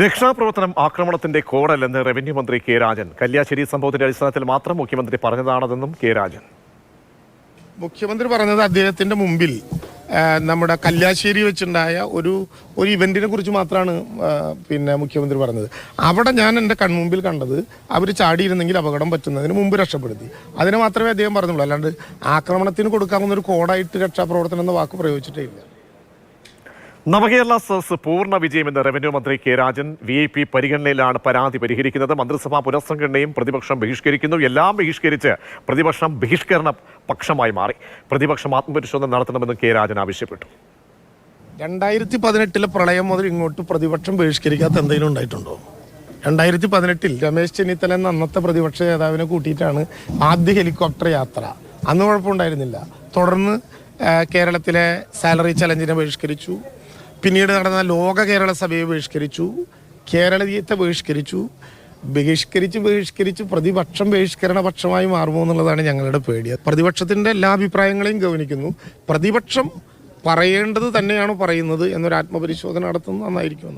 രക്ഷാപ്രവർത്തനം ആക്രമണത്തിന്റെ കോടല്ലെന്ന് റവന്യൂ മന്ത്രി കെ രാജൻ. കല്യാശ്ശേരി സംഭവത്തിന്റെ അടിസ്ഥാനത്തിൽ മാത്രം മുഖ്യമന്ത്രി പറഞ്ഞതാണെന്നും കെ രാജൻ. മുഖ്യമന്ത്രി പറഞ്ഞത് അദ്ദേഹത്തിന്റെ മുമ്പിൽ നമ്മുടെ കല്യാശ്ശേരി വെച്ചുണ്ടായ ഒരു ഇവന്റിനെ കുറിച്ച് മാത്രമാണ് മുഖ്യമന്ത്രി പറഞ്ഞത്. അവിടെ ഞാൻ എൻ്റെ കൺമുമ്പിൽ കണ്ടത് അവർ ചാടിയിരുന്നെങ്കിൽ അപകടം പറ്റുന്നതിന് മുമ്പ് രക്ഷപ്പെടുത്തി. അതിന് മാത്രമേ അദ്ദേഹം പറഞ്ഞുള്ളൂ. അല്ലാണ്ട് ആക്രമണത്തിന് കൊടുക്കാവുന്ന ഒരു കോഡായിട്ട് രക്ഷാപ്രവർത്തനം എന്ന വാക്ക് പ്രയോഗിച്ചിട്ടേ ഇല്ല. നവകേരള സദസ് പൂർണ്ണ വിജയമെന്ന് റവന്യൂ മന്ത്രി കെ രാജൻ. VIP പരിഗണനയിലാണ് പരാതി പരിഹരിക്കുന്നത്. മന്ത്രിസഭാ പുനഃസംഘടനയും പ്രതിപക്ഷം ബഹിഷ്കരിക്കുന്നു. എല്ലാം ബഹിഷ്കരിച്ച് പ്രതിപക്ഷം ബഹിഷ്കരണ പക്ഷമായി മാറി. പ്രതിപക്ഷം ആത്മപരിശോധന നടത്തണമെന്ന് കെ രാജൻ ആവശ്യപ്പെട്ടു. 2018 പ്രളയം മുതൽ ഇങ്ങോട്ട് പ്രതിപക്ഷം ബഹിഷ്കരിക്കാത്ത എന്തെങ്കിലും ഉണ്ടായിട്ടുണ്ടോ? 2018 രമേശ് ചെന്നിത്തല എന്ന അന്നത്തെ പ്രതിപക്ഷ നേതാവിനെ കൂട്ടിയിട്ടാണ് ആദ്യ ഹെലികോപ്റ്റർ യാത്ര. അന്ന് കുഴപ്പമുണ്ടായിരുന്നില്ല. തുടർന്ന് കേരളത്തിലെ സാലറി ചലഞ്ചിനെ ബഹിഷ്കരിച്ചു. പിന്നീട് നടന്ന ലോക കേരള സഭയെ ബഹിഷ്കരിച്ചു. കേരളീയത്തെ ബഹിഷ്കരിച്ച് പ്രതിപക്ഷം ബഹിഷ്കരണ പക്ഷമായി മാറുമോ എന്നുള്ളതാണ് ഞങ്ങളുടെ പേടി. പ്രതിപക്ഷത്തിൻ്റെ എല്ലാ അഭിപ്രായങ്ങളെയും ഗൗനിക്കുന്നു. പ്രതിപക്ഷം പറയേണ്ടത് തന്നെയാണ് പറയുന്നത് എന്നൊരു ആത്മപരിശോധന നടത്തുന്നത് നന്നായിരിക്കുമെന്ന്.